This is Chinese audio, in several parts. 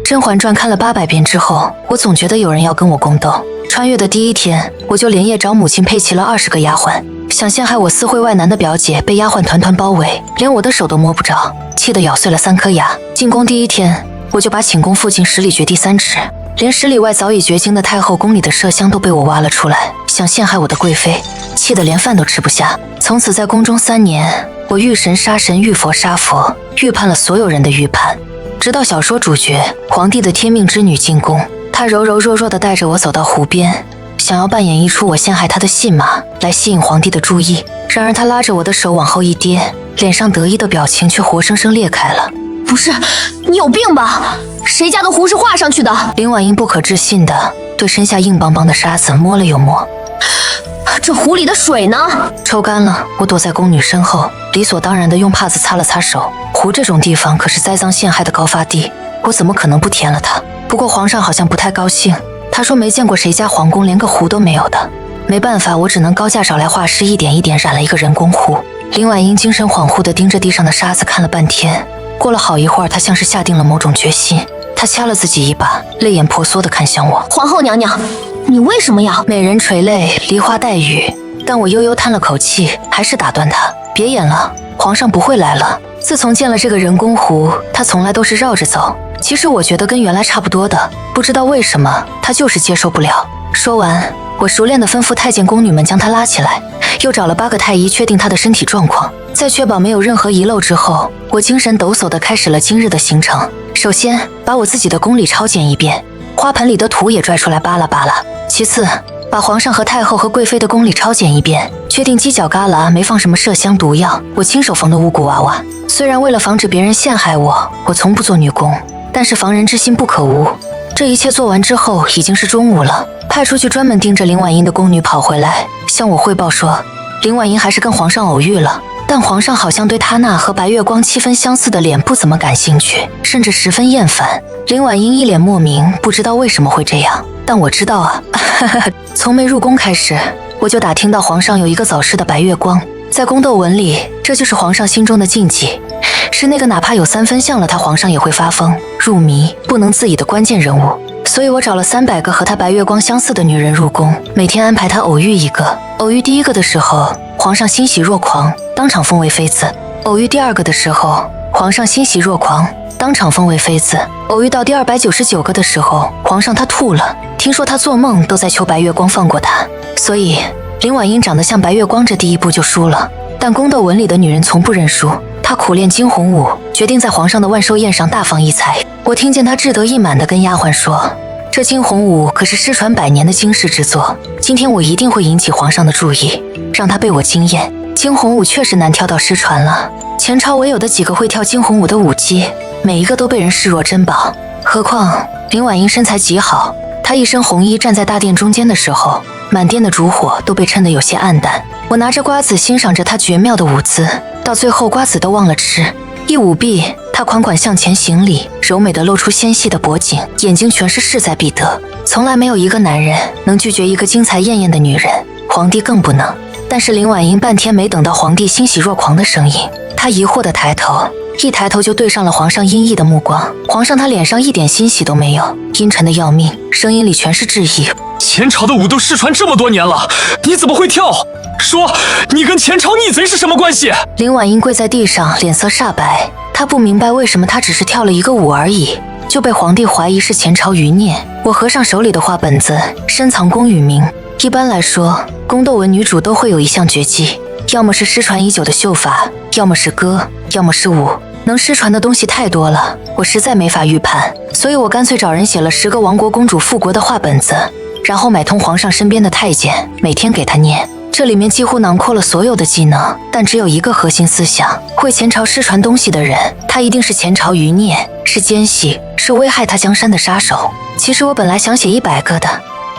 甄嬛傳》看了800遍之後，我總覺得有人要跟我宮鬥。穿越的第一天，我就連夜找母親配齊了20個丫鬟，想陷害我私會外男的表姐被丫鬟團團包圍，連我的手都摸不着，氣得咬碎了3顆牙。進宮第一天，我就把寢宮附近10里絕地3尺，連10里外早已絕經的太后宮裡的麝香都被我挖了出來，想陷害我的貴妃，氣得連飯都吃不下。從此在宮中3年，我遇神殺神，遇佛殺佛，預判了所有人的預判。直到小說主角皇帝的天命之女進宮，她柔柔弱弱地帶着我走到湖邊，想要扮演一出我陷害她的戲碼來吸引皇帝的注意。然而她拉着我的手往後一跌，臉上得意的表情卻活生生裂開了。不是，你有病吧？誰家的湖是畫上去的？林婉英不可置信的对身下硬邦邦的沙子摸了又摸。这湖裡的水呢？抽干了。我躲在宫女身後，理所当然的用帕子擦了擦手。湖這種地方可是栽赃陷害的高发地，我怎麼可能不填了它？不過皇上好像不太高興，他說沒見過誰家皇宮連個湖都沒有的。沒辦法，我只能高價找來畫師一點一點染了一個人工湖。林婉英精神恍惚地盯着地上的沙子看了半天，過了好一會兒，她像是下定了某種決心，她掐了自己一把，淚眼婆娑地看向我。皇後娘娘，你為什麼呀？美人垂淚，梨花帶雨。但我悠悠嘆了口氣，還是打斷她：別演了，皇上不會來了。自從建了這個人工湖，他從來都是繞着走。其實我覺得跟原來差不多的，不知道為什麼他就是接受不了。說完，我熟練地吩咐太監宮女們將他拉起來，又找了8個太醫確定他的身體狀況。在確保沒有任何遺漏之後，我精神抖擻地開始了今日的行程。首先，把我自己的宮裡抄檢一遍，花盆裡的土也拽出來扒拉扒拉。其次，把皇上和太後和貴妃的宮裡抄檢一遍，確定犄角旮旯沒放什麼麝香毒藥。我親手縫的巫蠱娃娃，雖然為了防止別人陷害我，我從不做女工，但是防人之心不可無。這一切做完之後，已經是中午了。派出去專門盯着林婉英的宮女跑回來，向我匯報說，林婉英還是跟皇上偶遇了，但皇上好像對她那和白月光7分相似的臉不怎麼感興趣，甚至十分厭煩。林婉英一臉莫名，不知道為什麼會這樣，但我知道啊。從沒入宮開始，我就打聽到皇上有一個早逝的白月光，在宮鬥文裡，這就是皇上心中的禁忌，是那個哪怕有3分像了他，皇上也會發瘋入迷不能自已的關鍵人物。所以我找了300個和他白月光相似的女人入宮，每天安排他偶遇一個。偶遇第一個的時候，皇上欣喜若狂，當場封為妃子；偶遇第2個的時候，皇上欣喜若狂，當場封為妃子；偶遇到第299個的時候，皇上他吐了，聽說他做夢都在求白月光放過他。所以林婉英長得像白月光，這第一步就輸了。但宮鬥文裡的女人從不認輸，她苦練驚鴻舞，決定在皇上的萬壽宴上大放異彩。我聽見她志得意滿地跟丫鬟說，這驚鴻舞可是失傳100年的驚世之作，今天我一定會引起皇上的注意，讓他被我驚豔。驚鴻舞確實難跳到失傳了，前朝唯有的幾個會跳驚鴻舞的舞姬，每一個都被人視若珍寶。何況林婉英身材極好，她一身紅衣站在大殿中間的時候，滿殿的燭火都被襯得有些暗淡。我拿着瓜子欣賞着她絕妙的舞姿，到最後瓜子都忘了吃。一舞畢，她款款向前行禮，柔美的露出纖細的脖頸，眼睛全是勢在必得。從來沒有一個男人能拒絕一個精彩豔豔的女人，皇帝更不能。但是林婉英半天沒等到皇帝欣喜若狂的聲音，她疑惑地抬頭，一抬頭就對上了皇上陰翳的目光。皇上他臉上一點欣喜都沒有，陰沉的要命，聲音裡全是質疑。前朝的舞都失傳這麼多年了，你怎麼會跳？說，你跟前朝逆賊是什麼關係？林婉英跪在地上，臉色煞白。她不明白為什麼她只是跳了一個舞而已，就被皇帝懷疑是前朝餘孽。我合上手裡的畫本子，深藏功與名。一般來說，宮鬥文女主都會有一項絕技，要麼是失傳已久的秀法，要麼是歌，要麼是舞。能失傳的東西太多了，我實在沒法預判，所以我乾脆找人寫了10個亡國公主復國的畫本子，然後買通皇上身邊的太監，每天給他念。這裡面幾乎囊括了所有的技能，但只有一個核心思想：會前朝失傳東西的人，他一定是前朝餘孽，是奸細，是危害他江山的殺手。其實我本來想寫100個的，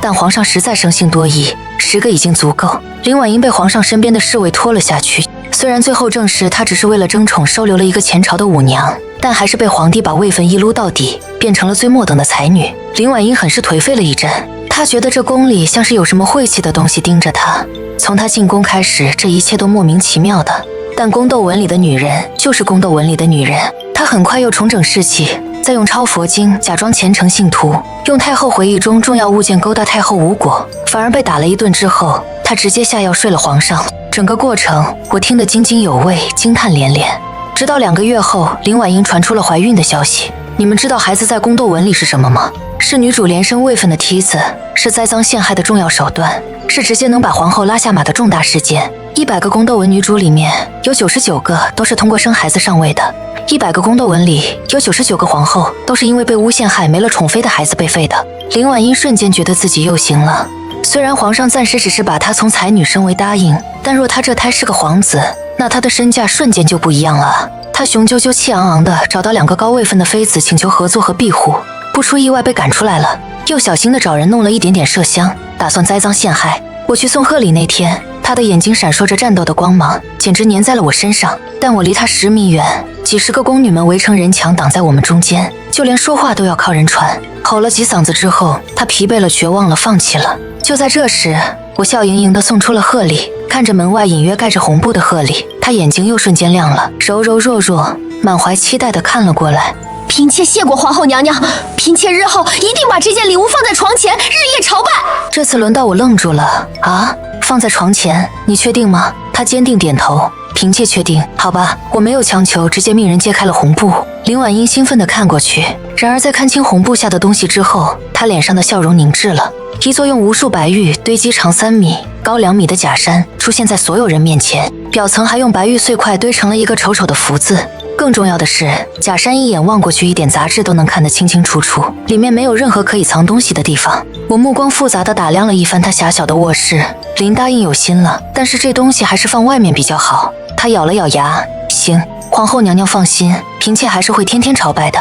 但皇上實在生性多疑，10個已經足夠。林婉英被皇上身邊的侍衛拖了下去，雖然最後證實她只是為了爭寵收留了一個前朝的舞娘，但還是被皇帝把位分一擼到底，變成了最末等的才女。林婉英很是頹廢了一陣，她覺得這宮裡像是有什麼晦氣的東西盯着她。從她進宮開始，這一切都莫名其妙的。但宮鬥文裡的女人就是宮鬥文裡的女人，她很快又重整士氣，再用抄佛經假裝虔誠信徒，用太后回憶中重要物件勾搭太后無果，反而被打了一頓之後，他直接下藥睡了皇上。整個過程我聽得津津有味，驚嘆連連。直到2個月後，林婉英傳出了懷孕的消息。你們知道孩子在宮鬥文裡是什麼嗎？是女主連生位分的梯子，是栽贓陷害的重要手段，是直接能把皇后拉下馬的重大事件。100個宮鬥文女主裡面有99個都是通過生孩子上位的，100個宮鬥文裡有99個皇後都是因為被誣陷害沒了寵妃的孩子被廢的。林婉英瞬間覺得自己又行了，雖然皇上暫時只是把她從才女升為答應，但若她這胎是個皇子，那她的身價瞬間就不一樣了。她雄赳赳氣昂昂的找到2個高位分的妃子請求合作和庇護，不出意外被趕出來了，又小心的找人弄了一點點麝香，打算栽贓陷害。我去送贺禮那天，他的眼睛閃爍着戰鬥的光芒，簡直粘在了我身上。但我離他10米遠，幾十個宮女們圍成人牆擋在我們中間，就連說話都要靠人傳。吼了幾嗓子之後，他疲憊了，絕望了，放棄了。就在這時，我笑盈盈地送出了賀禮，看着门外隱約蓋着紅布的賀禮，他眼睛又瞬間亮了，柔柔弱弱，滿懷期待地看了過來。嫔妾謝過皇後娘娘，嫔妾日後一定把這件禮物放在床前，日夜朝拜。這次輪到我愣住了啊！放在床前，你確定嗎？他堅定點頭。嫔妾確定。好吧，我沒有強求，直接命人揭開了紅布。林婉英興奮地看過去，然而在看清紅布下的東西之後，她臉上的笑容凝滯了。一座用無數白玉堆積長3米、高2米的假山出現在所有人面前，表層還用白玉碎塊堆成了一個醜醜的福字。更重要的是，假山一眼望過去，一點雜質都能看得清清楚楚，裡面沒有任何可以藏東西的地方。我目光複雜地打量了一番他狹小的卧室，林答應有心了，但是這東西還是放外面比較好。他咬了咬牙，行，皇後娘娘放心，嫔妾還是會天天朝拜的。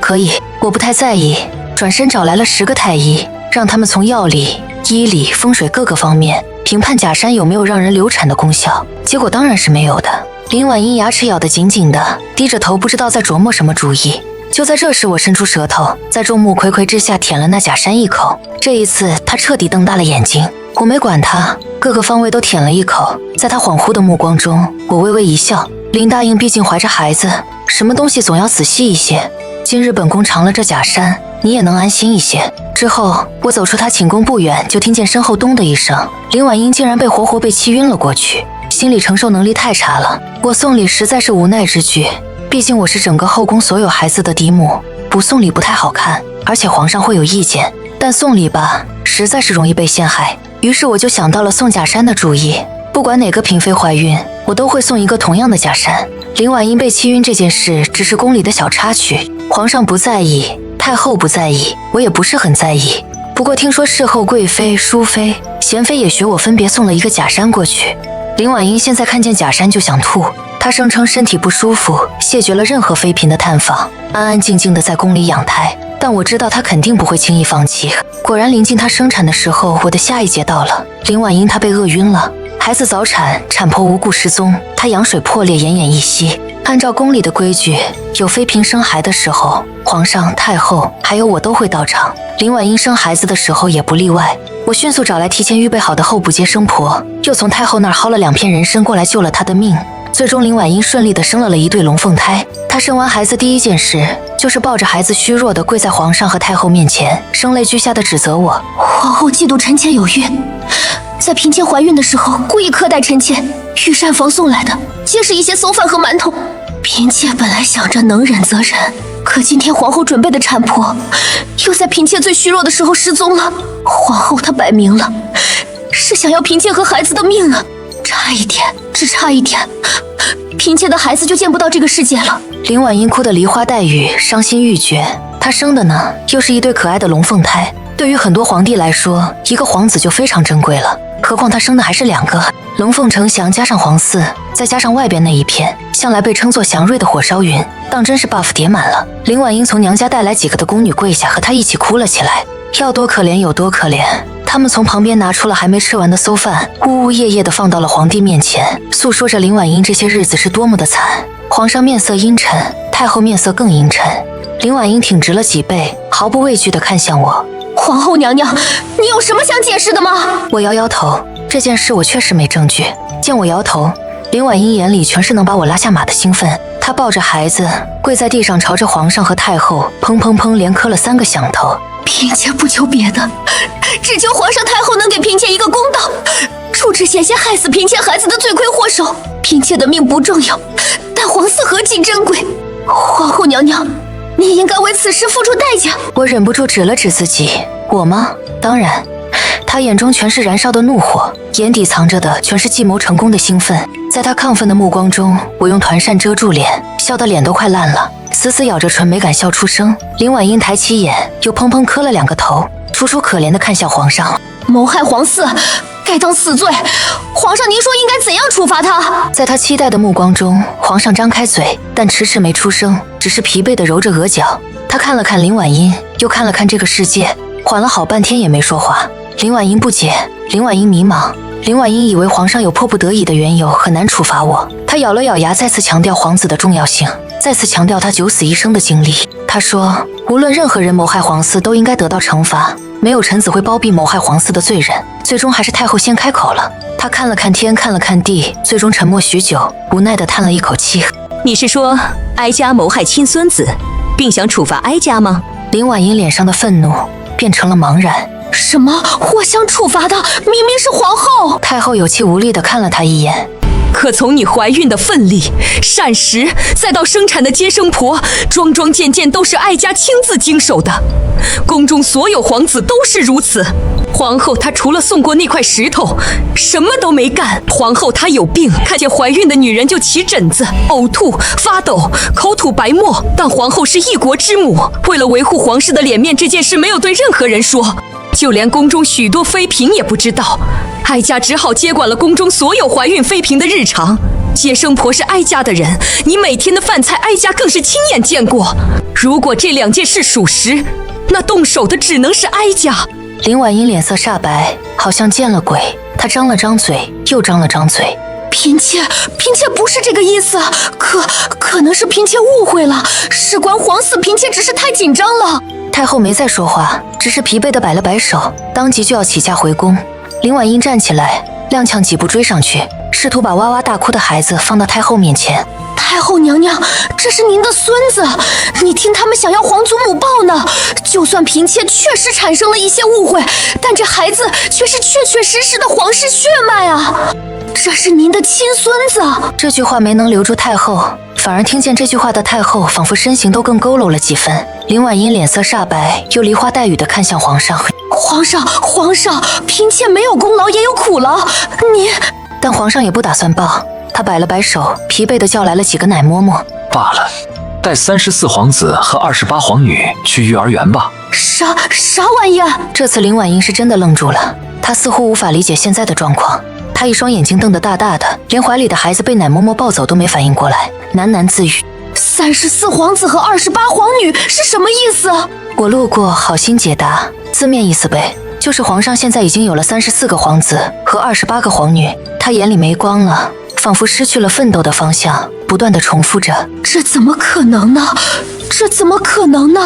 可以，我不太在意。轉身找來了10個太醫，讓他們從藥理、醫理、風水各個方面評判假山有沒有讓人流產的功效。結果當然是沒有的。林婉英牙齒咬得緊緊的，低着頭，不知道在琢磨什麼主意。就在這時，我伸出舌頭，在众目睽睽之下舔了那假山一口。這一次，他徹底瞪大了眼睛。我沒管他，各個方位都舔了一口。在他恍惚的目光中，我微微一笑。林答應畢竟懷着孩子，什麼東西總要仔細一些。今日本宮嘗了這假山，你也能安心一些。之後，我走出他寢宮不遠，就聽見身後咚的一聲，林婉英竟然被活活被氣暈了過去。心理承受能力太差了，我送禮實在是無奈之舉。畢竟我是整個後宮所有孩子的嫡母，不送禮不太好看，而且皇上會有意見。但送禮吧，實在是容易被陷害。於是我就想到了送假山的主意。不管哪個嬪妃懷孕，我都會送一個同樣的假山。林婉英被氣暈這件事只是宮裡的小插曲，皇上不在意，太后不在意，我也不是很在意。不過聽說事後貴妃、淑妃、賢妃也學我分別送了一個假山過去。林婉英現在看見假山就想吐，她聲稱身體不舒服，謝絕了任何妃嬪的探訪，安安靜靜的在宮裡養胎。但我知道她肯定不會輕易放棄。果然臨近她生產的時候，我的下一節到了。林婉英她被餓暈了，孩子早產，產婆無故失蹤，她羊水破裂，奄奄一息。按照宮裡的規矩，有妃嬪生孩的時候，皇上、太后還有我都會到場。林婉英生孩子的時候也不例外。我迅速找來提前預備好的候補接生婆，又從太后那兒薅了2片人參過來救了她的命。最終林婉英順利地生了一對龍鳳胎。她生完孩子第一件事就是抱着孩子虛弱地跪在皇上和太后面前，聲淚俱下地指責我：皇后嫉妒臣妾有孕，在嫔妾懷孕的時候故意苛待臣妾，御膳房送來的皆是一些餿飯和饅頭。嫔妾本來想着能忍則忍，可今天皇后準備的產婆又在嫔妾最虛弱的時候失蹤了。皇后她擺明了是想要嫔妾和孩子的命啊！差一點，只差一點，嫔妾的孩子就見不到這個世界了。林婉英哭得梨花帶雨，傷心欲絕。她生的呢，又是一對可愛的龍鳳胎。對於很多皇帝來說，一個皇子就非常珍貴了，何況她生的還是2個。龍鳳呈祥加上皇嗣，再加上外邊那一片，向來被稱作祥瑞的火燒雲，當真是 buff 疊滿了。林婉英從娘家帶來幾個的宮女跪下，和她一起哭了起來，要多可憐有多可憐。他們從旁邊拿出了還沒吃完的餿飯，嗚嗚咽咽地放到了皇帝面前，訴說着林婉英這些日子是多麼的慘。皇上面色陰沉，太后面色更陰沉。林婉英挺直了脊背，毫不畏懼地看向我：皇后娘娘，你有什麼想解釋的嗎？我搖搖頭，這件事我確實沒證據。見我搖頭，林婉英眼裡全是能把我拉下馬的興奮。他抱着孩子跪在地上，朝着皇上和太后砰砰砰連磕了3個響頭。嫔妾不求別的，只求皇上太后能給嫔妾一個公道，處置險些害死嫔妾孩子的罪魁禍首。嫔妾的命不重要，但皇嗣何其珍貴，皇後娘娘，你應該為此事付出代價。我忍不住指了指自己，我嗎？當然。他眼中全是燃燒的怒火，眼底藏着的全是計謀成功的興奮。在他亢奮的目光中，我用團扇遮住臉，笑得臉都快爛了，死死咬着唇，沒敢笑出聲。林婉英抬起眼，又砰砰磕了2個頭，楚楚可憐地看向皇上。謀害皇嗣，該當死罪。皇上，您說應該怎樣處罰他？在他期待的目光中，皇上張開嘴，但遲遲沒出聲，只是疲憊地揉着額角。他看了看林婉英，又看了看這個世界，緩了好半天也沒說話。林婉英不解，林婉英迷茫，林婉英以為皇上有迫不得已的缘由，很難處罰我。她咬了咬牙，再次強調皇子的重要性，再次強調他九死一生的經歷。她說，無論任何人謀害皇嗣，都應該得到懲罰，沒有臣子會包庇謀害皇嗣的罪人。最終還是太后先開口了。她看了看天，看了看地，最終沉默許久，無奈地嘆了一口氣。你是說哀家謀害親孫子，並想處罰哀家嗎？林婉英臉上的憤怒變成了茫然。什麼？我想處罰的明明是皇後。太後有氣無力地看了她一眼。可從你懷孕的奮力、膳食，再到生產的接生婆，樁樁件件都是哀家親自經手的。宮中所有皇子都是如此。皇后她除了送過那塊石頭，什麼都沒幹。皇後她有病，看見懷孕的女人就起疹子、嘔吐、發抖、口吐白沫。但皇後是一國之母，為了維護皇室的臉面，這件事沒有對任何人說。就連宮中許多妃嬪也不知道，哀家只好接管了宮中所有懷孕妃嬪的日常。接生婆是哀家的人，你每天的飯菜哀家更是親眼見過。如果這2件事屬實，那動手的只能是哀家。林婉英臉色煞白，好像見了鬼。她張了張嘴，又張了張嘴。嫔妾不是這個意思，可能是嫔妾誤會了，事關皇嗣，嫔妾只是太緊張了。太后沒再說話，只是疲憊地擺了擺手，當即就要起駕回宮。林婉英站起來，踉蹌幾步追上去，試圖把哇哇大哭的孩子放到太後面前。太後娘娘，這是您的孫子，你聽他們想要皇祖母報呢。就算嫔妾確實產生了一些誤會，但這孩子卻是確確實實的皇室血脈啊！這是您的親孫子。這句話沒能留住太後，反而聽見這句話的太後仿佛身形都更佝僂了幾分。林婉英臉色煞白，又梨花帶雨地看向皇上。皇上，嫔妾沒有功勞也有苦勞，您……但皇上也不打算報，他擺了擺手，疲憊地叫來了幾個奶嬤嬤。罷了，帶34皇子和28皇女去幼兒園吧。啥玩意兒？這次林婉英是真的愣住了，她似乎無法理解現在的狀況。她一雙眼睛瞪得大大的，連懷裡的孩子被奶嬤嬤抱走都沒反應過來，喃喃自語：34皇子和28皇女是什麼意思？我路過，好心解答，字面意思唄，就是皇上現在已經有了34個皇子和28個皇女，他眼裡沒光了，仿佛失去了奮鬥的方向，不斷地重複着：這怎麼可能呢？這怎麼可能呢？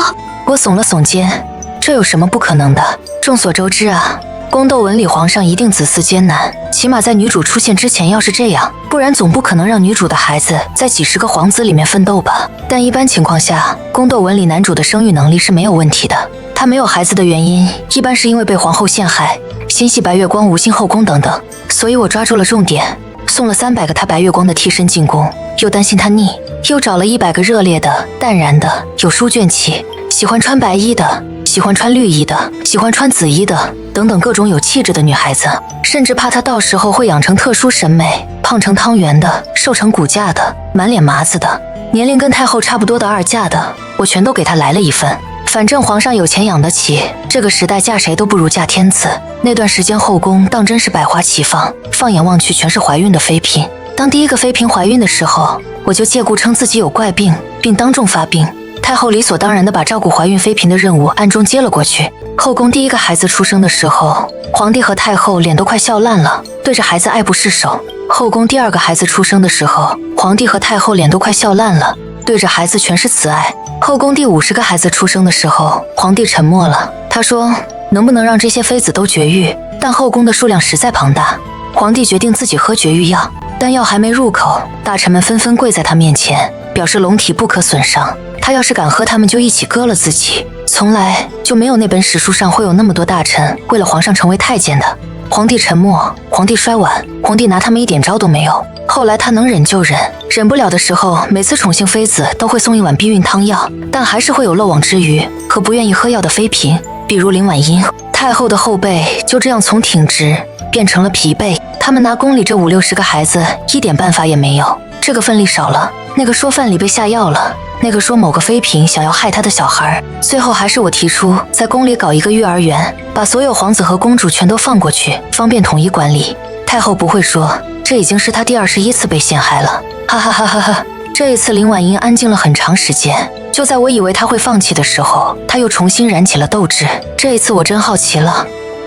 我聳了聳肩，這有什麼不可能的？眾所周知啊，宮鬥文裡皇上一定子嗣艱難，起碼在女主出現之前要是這樣，不然總不可能讓女主的孩子在幾十個皇子裡面奮鬥吧。但一般情況下，宮鬥文裡男主的生育能力是沒有問題的。他沒有孩子的原因，一般是因為被皇後陷害、心繫白月光無心後宮等等。所以我抓住了重點，送了300個他白月光的替身進宮，又擔心他膩，又找了100個熱烈的、淡然的、有書卷氣、喜歡穿白衣的、喜歡穿綠衣的、喜歡穿紫衣的等等各種有氣質的女孩子，甚至怕她到時候會養成特殊審美，胖成湯圓的，瘦成骨架的，滿臉麻子的，年齡跟太後差不多的二嫁的，我全都給她來了一份。反正皇上有錢養得起，這個時代嫁誰都不如嫁天子。那段時間後宮當真是百花齊放，放眼望去全是懷孕的妃嬪。當第一個妃嬪懷孕的時候，我就借故稱自己有怪病，並當眾發病。太後理所當然地把照顧懷孕妃嬪的任務暗中接了過去。後宮第一個孩子出生的時候，皇帝和太後臉都快笑爛了，對着孩子愛不釋手。後宮第2個孩子出生的時候，皇帝和太後臉都快笑爛了，對着孩子全是慈愛。後宮第50個孩子出生的時候，皇帝沉默了。他說：“能不能讓這些妃子都絕育？”但後宮的數量實在龐大，皇帝決定自己喝絕育藥。但藥還沒入口，大臣們紛紛跪在他面前，表示龍體不可損傷。他要是敢喝，他們就一起割了自己。從來就沒有那本史書上會有那麼多大臣為了皇上成為太監的。皇帝沉默，皇帝摔碗，皇帝拿他們一點招都没有。後來他能忍就忍，忍不了的時候，每次宠幸妃子都會送一碗避孕湯藥，但還是會有漏網之魚和不願意喝藥的妃嬪，比如林婉英。太後的後背就這樣從挺直變成了疲憊，他們拿宮裡這50-60個孩子一點辦法也沒有。這個份例少了，那個說飯裡被下藥了，那個說某個妃嬪想要害他的小孩，最後還是我提出在宮裡搞一個育兒園，把所有皇子和公主全都放過去，方便統一管理。太后不會說，這已經是她第21次被陷害了，哈哈哈哈哈。這一次林婉英安靜了很長時間，就在我以為她會放棄的時候，她又重新燃起了鬥志。這一次我真好奇了，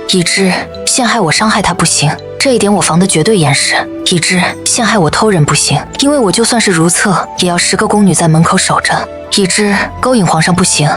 已知陷害我伤害她不行，這一點我防得絕對嚴實。已知陷害我偷人不行，因為我就算是如廁，也要10個宮女在門口守着。已知勾引皇上不行，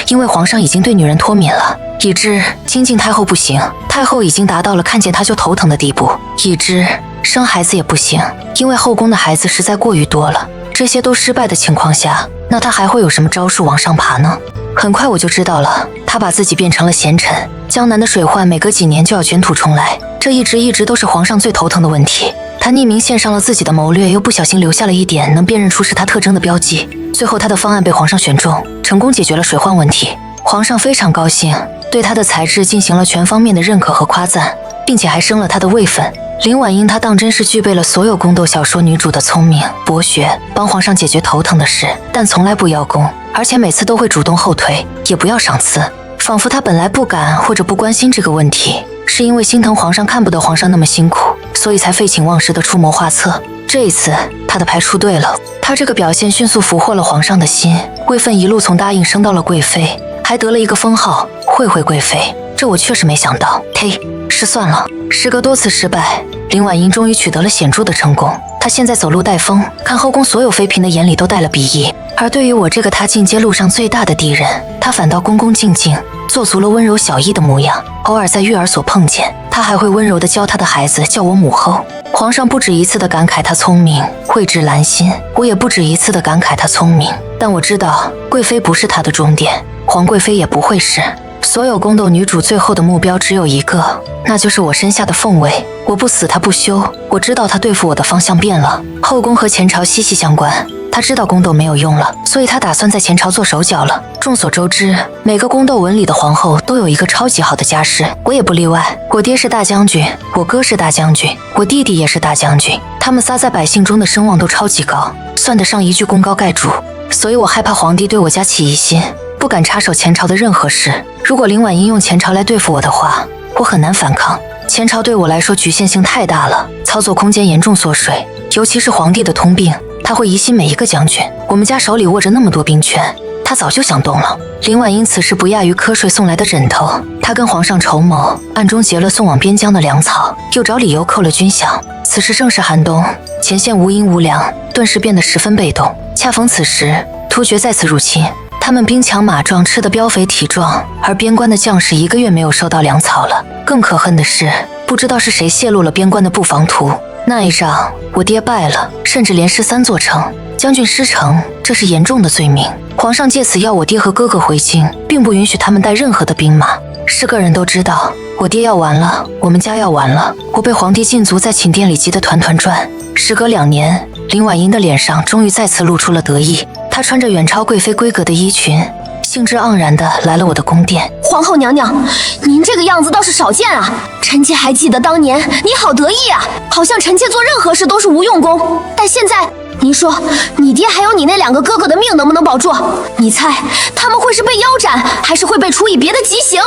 因為皇上已經對女人脫敏了。已知親近太後不行，太後已經達到了看見她就頭疼的地步。已知生孩子也不行，因為後宮的孩子實在過於多了。這些都失敗的情況下，那他還會有什麼招數往上爬呢？很快我就知道了，他把自己變成了賢臣。江南的水患每隔幾年就要捲土重來，這一直都是皇上最頭疼的問題。他匿名獻上了自己的謀略，又不小心留下了一點能辨認出是他特徵的標記。最後他的方案被皇上選中，成功解決了水患問題。皇上非常高興，對他的才智進行了全方面的認可和誇讚，並且還升了他的位分。林婉英她當真是具備了所有宮鬥小說女主的聰明博學，幫皇上解決頭疼的事，但從來不邀功，而且每次都會主動後退，也不要賞賜，仿佛她本來不敢或者不關心這個問題，是因為心疼皇上看不得皇上那麼辛苦，所以才廢寢忘食的出謀劃策。這一次她的牌出對了，她這個表現迅速俘獲了皇上的心，位分一路從答應升到了貴妃，還得了一個封號惠惠貴妃，這我確實沒想到。嘿，失算了。時隔多次失敗，林婉英終於取得了顯著的成功。她現在走路帶風，看後宮所有妃嬪的眼裡都帶了鄙夷。而對於我這個她進階路上最大的敵人，她反倒恭恭敬敬，做足了溫柔小姨的模樣。偶爾在育兒所碰見，她還會溫柔地教她的孩子叫我母後。皇上不止一次地感慨她聰明，蕙質蘭心，我也不止一次地感慨她聰明。但我知道，貴妃不是她的終點，皇貴妃也不會是。所有宮鬥女主最後的目標只有一個，那就是我身下的鳳位。我不死她不休，我知道她對付我的方向變了。後宮和前朝息息相關，她知道宮鬥沒有用了，所以她打算在前朝做手腳了。眾所周知，每個宮鬥文裡的皇後都有一個超級好的家世，我也不例外。我爹是大將軍，我哥是大将軍，我弟弟也是大将軍，他們仨在百姓中的声望都超級高，算得上一句功高蓋主。所以我害怕皇帝對我家起疑心，不敢插手前朝的任何事。如果林婉英用前朝來對付我的話，我很難反抗。前朝对我来說局限性太大了，操作空間嚴重縮水，尤其是皇帝的通病，他會疑心每一個將軍。我們家手裡握着那麼多兵權，他早就想動了。林婉英此時不亞於瞌睡送來的枕頭，他跟皇上籌謀，暗中截了送往邊疆的糧草，又找理由扣了軍饷。此時正是寒冬，前線無銀無糧，頓時變得十分被動。恰逢此時，突厥再次入侵，他們兵强馬壯，吃得膘肥體壯，而邊關的將士1個月沒有收到糧草了。更可恨的是，不知道是誰泄露了邊關的布防圖。那一仗，我爹敗了，甚至連失3座城，將軍失城，這是嚴重的罪名。皇上借此要我爹和哥哥回京，並不允許他們帶任何的兵馬。是个人都知道，我爹要完了，我們家要完了。我被皇帝禁足，在寢殿裡急得團團轉。時隔2年，林婉英的臉上終於再次露出了得意。她穿着遠超貴妃規格的衣裙，興致盎然地來了我的宮殿。皇後娘娘，您這個樣子倒是少見啊！臣妾還記得當年你好得意啊，好像臣妾做任何事都是無用功。但現在，您說你爹還有你那2個哥哥的命能不能保住？你猜他們會是被腰斬，還是會被處以別的極刑？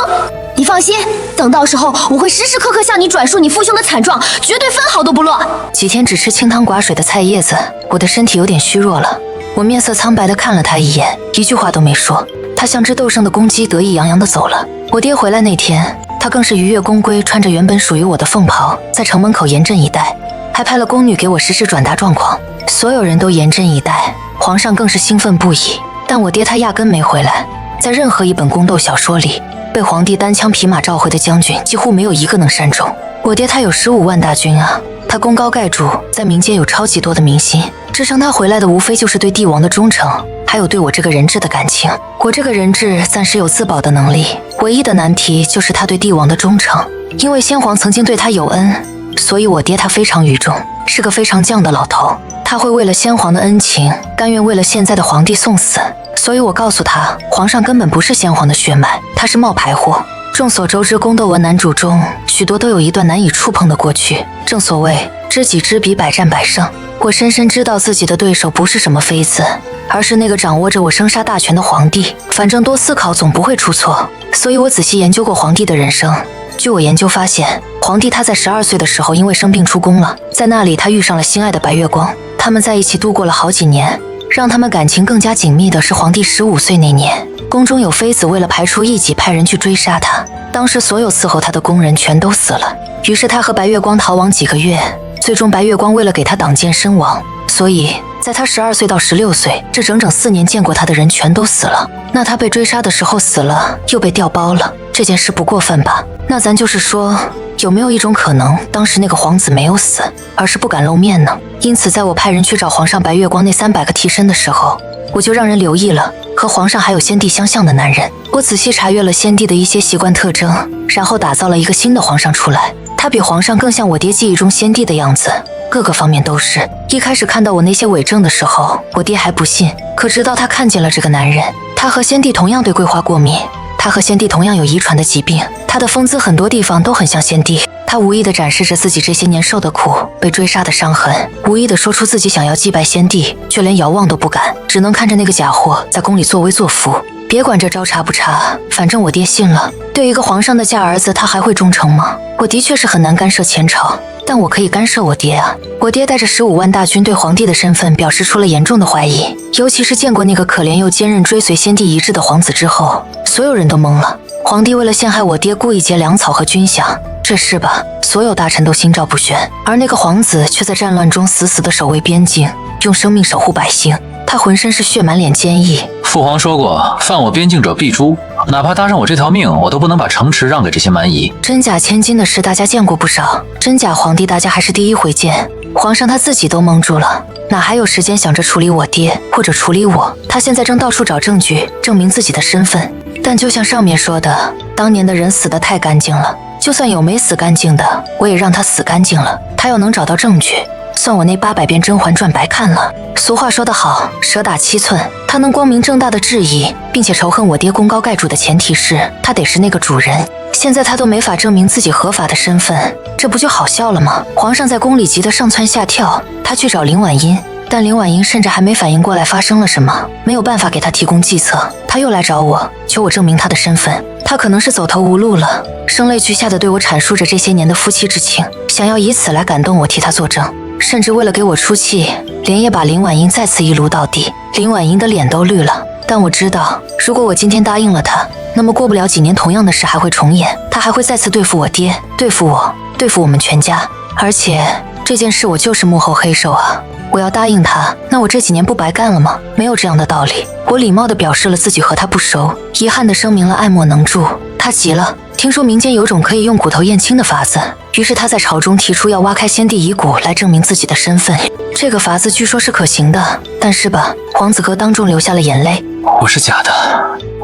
你放心，等到時候我會時時刻刻向你轉述你父兄的慘狀，絕對分毫都不落。幾天只吃清湯寡水的菜葉子，我的身體有點虛弱了。我面色蒼白地看了他一眼，一句話都沒說。他像只鬥勝的公雞，得意洋洋地走了。我爹回來那天，他更是愉悅公歸，穿着原本屬於我的鳳袍，在城門口嚴陣以待，還派了宮女給我實時轉達狀況。所有人都嚴陣以待，皇上更是興奮不已。但我爹他壓根沒回來。在任何一本宮鬥小說裡，被皇帝單槍匹馬召回的將軍，幾乎沒有一個能善終。我爹他有15萬大軍啊，他功高蓋主，在民間有超級多的民心。支撐他回來的無非就是對帝王的忠誠，還有對我這個人質的感情。我這個人質暫時有自保的能力，唯一的難題就是他對帝王的忠誠。因為先皇曾經對他有恩，所以我爹他非常愚忠，是個非常犟的老頭。他會為了先皇的恩情，甘願为了現在的皇帝送死。所以我告訴他，皇上根本不是先皇的血脈，他是冒牌貨。眾所周知，宮鬥文男主中許多都有一段難以觸碰的過去。正所謂知己知彼，百戰百勝。我深深知道自己的對手不是什麼妃子，而是那個掌握着我生殺大權的皇帝。反正多思考總不會出錯，所以我仔細研究過皇帝的人生。據我研究發現，皇帝他在12歲的時候因為生病出宮了，在那裡他遇上了心愛的白月光，他們在一起度過了好幾年。讓他們感情更加緊密的是皇帝15歲那年，宮中有妃子為了排除異己，派人去追殺他。當時所有伺候他的宮人全都死了，於是他和白月光逃亡幾個月，最終白月光為了給他擋箭身亡。所以在他12歲到16歲這整整4年，見過他的人全都死了。那他被追殺的時候死了，又被调包了，這件事不過分吧？那咱就是說，有沒有一種可能，當時那個皇子沒有死，而是不敢露面呢？因此在我派人去找皇上白月光那300個替身的時候，我就讓人留意了和皇上還有先帝相像的男人。我仔細查閱了先帝的一些習慣特徵，然後打造了一個新的皇上出來。他比皇上更像我爹記憶中先帝的樣子，各個方面都是。一開始看到我那些偽證的時候，我爹還不信，可直到他看見了這個男人，他和先帝同樣對桂花過敏，他和先帝同樣有遺傳的疾病，他的風姿很多地方都很像先帝。他無意地展示着自己這些年受的苦，被追殺的傷痕，無意地說出自己想要祭拜先帝，卻連遙望都不敢，只能看着那個家伙在宮裡作威作福。別管這招查不查，反正我爹信了。對一個皇上的嫁兒子，他還會忠誠嗎？我的確是很難干涉前朝，但我可以干涉我爹啊。我爹帶着15萬大軍對皇帝的身份表示出了嚴重的懷疑，尤其是見過那個可憐又堅韌追隨先帝遺志的皇子之後，所有人都懵了。皇帝為了陷害我爹，故意劫糧草和軍饷，這事吧，所有大臣都心照不宣。而那個皇子卻在戰亂中死死地守衛邊境，用生命守護百姓。他渾身是血，滿臉堅毅。父皇說過，犯我邊境者必誅，哪怕搭上我這條命，我都不能把城池讓給這些蠻夷。真假千金的事大家見過不少，真假皇帝大家還是第一回見。皇上他自己都懵住了，哪還有時間想着處理我爹或者處理我？他現在正到處找證據證明自己的身份。但就像上面說的，當年的人死得太乾淨了，就算有沒死乾淨的，我也讓他死乾淨了。他要能找到證據，算我那800遍《甄嬛傳》白看了。俗話說得好，蛇打7寸。他能光明正大的質疑，並且仇恨我爹功高蓋主的前提是，他得是那個主人。現在他都沒法證明自己合法的身份，這不就好笑了嗎？皇上在宮裡急得上蹿下跳，他去找林婉音，但林婉音甚至還沒反應過來發生了什麼，沒有辦法給他提供計策。他又來找我，求我證明他的身份。他可能是走投無路了，聲淚俱下的對我闡述着這些年的夫妻之情，想要以此來感動我替他作證。甚至為了給我出氣，連夜把林婉英再次一擼到底。林婉英的臉都綠了。但我知道，如果我今天答應了他，那麼過不了幾年，同樣的事還會重演。他還會再次對付我爹，對付我，對付我們全家。而且這件事我就是幕後黑手啊！我要答應他，那我這幾年不白幹了嗎？沒有這樣的道理。我禮貌地表示了自己和他不熟，遺憾地聲明了愛莫能助。他急了，聽說民間有種可以用骨頭驗親的法子，於是他在朝中提出要挖開先帝遺骨來證明自己的身份。這個法子據說是可行的，但是吧，皇子哥當眾流下了眼淚。我是假的，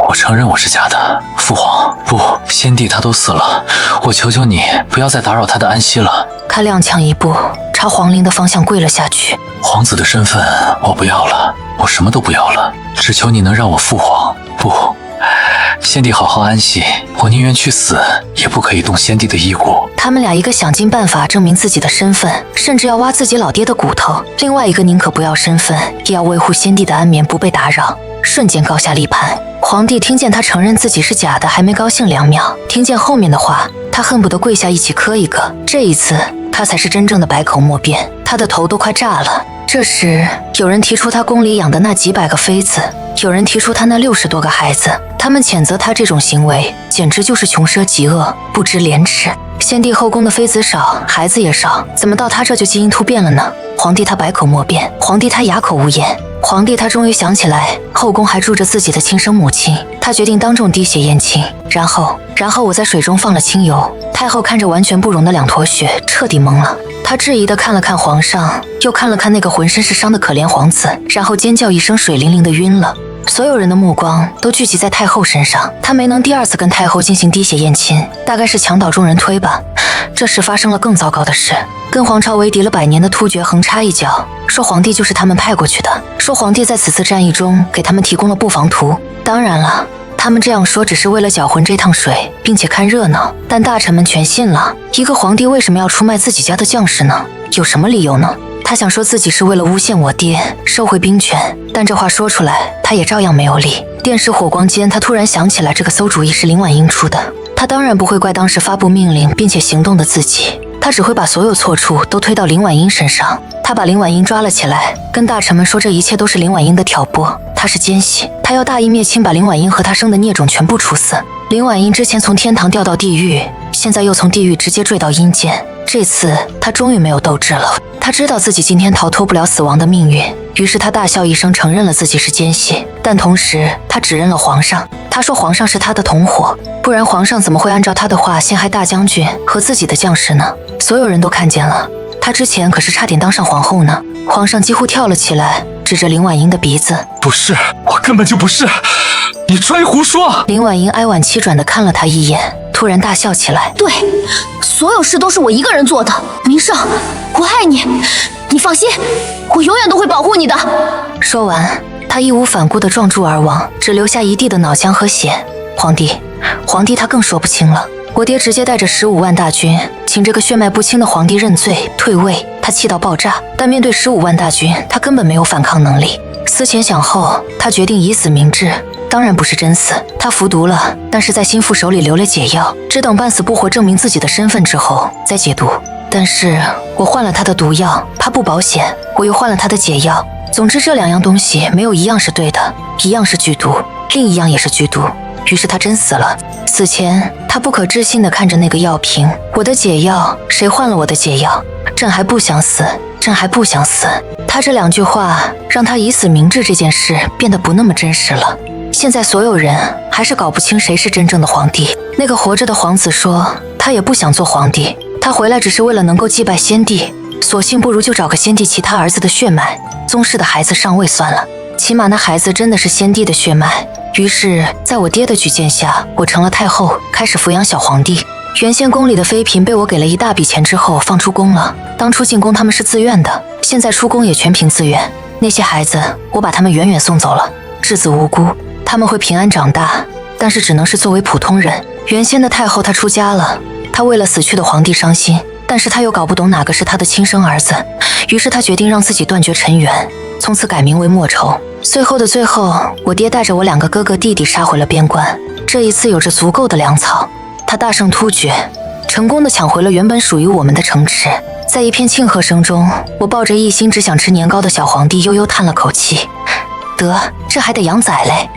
我承認我是假的。父皇，不，先帝他都死了，我求求你不要再打擾他的安息了。他踉蹌一步，朝皇陵的方向跪了下去。皇子的身份我不要了，我什么都不要了，只求你能讓我父皇。不，先帝好好安息，我寧願去死，也不可以動先帝的遺骨。他們倆一個想盡辦法證明自己的身份，甚至要挖自己老爹的骨頭；另外一個寧可不要身份，也要維護先帝的安眠不被打擾。瞬間高下立判。皇帝聽見他承認自己是假的，還沒高興2秒，聽見後面的話，他恨不得跪下一起磕一個。這一次，他才是真正的百口莫辯，他的頭都快炸了。這時，有人提出他宮裡養的那幾百個妃子，有人提出他那60多個孩子，他們譴責他這種行為，簡直就是窮奢極惡，不知廉恥。先帝後宮的妃子少，孩子也少，怎麼到他這就基因突變了呢？皇帝他百口莫辯，皇帝他啞口無言。皇帝他終於想起來，後宮還住着自己的親生母親，他決定當眾滴血驗親，然後我在水中放了清油，太后看着完全不融的2坨血，徹底懵了。她質疑地看了看皇上，又看了看那個渾身是傷的可憐皇子，然後尖叫一聲，水靈靈地暈了。所有人的目光都聚集在太後身上，她沒能第2次跟太後進行滴血驗親，大概是牆倒眾人推吧。這時發生了更糟糕的事，跟皇朝為敵了100年的突厥橫插一腳，說皇帝就是他們派過去的，說皇帝在此次戰役中給他們提供了布防圖。當然了，他們這樣說只是為了攪渾這趟水，並且看熱鬧，但大臣們全信了。一個皇帝為什麼要出賣自己家的將士呢？有什麼理由呢？他想說自己是為了誣陷我爹，收回兵權，但這話說出來，他也照樣沒有理。電視火光間，他突然想起來這個餿主意是林婉英出的。他當然不會怪當時發布命令並且行動的自己，他只會把所有錯處都推到林婉英身上。他把林婉英抓了起來，跟大臣們說這一切都是林婉英的挑撥，他是奸細，他要大義滅親，把林婉英和他生的孽種全部處死。林婉英之前從天堂掉到地獄，現在又從地獄直接墜到陰間，這次他終於沒有鬥志了。他知道自己今天逃脫不了死亡的命運，於是他大笑一聲，承認了自己是奸細，但同時他指認了皇上。他說皇上是他的同夥，不然皇上怎麼會按照他的話陷害大將軍和自己的将士呢？所有人都看見了，他之前可是差點當上皇後呢。皇上幾乎跳了起來，指着林婉英的鼻子：“不是，我根本就不是，你拽胡說！”林婉英哀婉凄轉地看了他一眼，突然大笑起來：“對，所有事都是我一個人做的。明聖，我愛你，你放心，我永遠都會保護你的。”說完，他義無反顧地撞柱而亡，只留下一地的腦漿和血。皇帝他更說不清了。我爹直接帶着15萬大軍，請這個血脈不清的皇帝認罪退位，他氣到爆炸。但面對15萬大軍，他根本沒有反抗能力。思前想後，他決定以死明志。當然不是真死，他服毒了，但是在心腹手裡留了解藥，只等半死不活證明自己的身份之後再解毒。但是我換了他的毒藥，怕不保險，我又換了他的解藥。總之這2樣東西沒有一樣是對的，一樣是劇毒，另一樣也是剧毒。於是他真死了。死前，他不可置信地看着那個藥瓶。我的解藥，誰換了我的解藥？朕還不想死，朕還不想死。他這2句話讓他以死明志這件事變得不那麼真實了。現在所有人還是搞不清誰是真正的皇帝。那個活着的皇子說，他也不想做皇帝，他回來只是為了能夠祭拜先帝，索性不如就找個先帝其他兒子的血脈，宗室的孩子上位算了，起碼那孩子真的是先帝的血脈。於是在我爹的舉薦下，我成了太後，開始撫養小皇帝。原先宮裡的妃嬪被我給了一大筆錢之後放出宮了，當初進宮他們是自願的，現在出宮也全憑自願。那些孩子我把他們遠遠送走了，稚子無辜，他們會平安長大，但是只能是作為普通人。原先的太後她出家了，她為了死去的皇帝傷心，但是她又搞不懂哪個是她的親生兒子，於是她決定讓自己斷絕塵緣，從此改名為莫愁。最後的最後，我爹帶着我2個哥哥弟弟殺回了邊關。這一次有着足夠的糧草，他大勝突厥，成功的搶回了原本屬於我們的城池。在一片慶賀聲中，我抱着一心只想吃年糕的小皇帝悠悠嘆了口氣：得，這還得養崽嘞。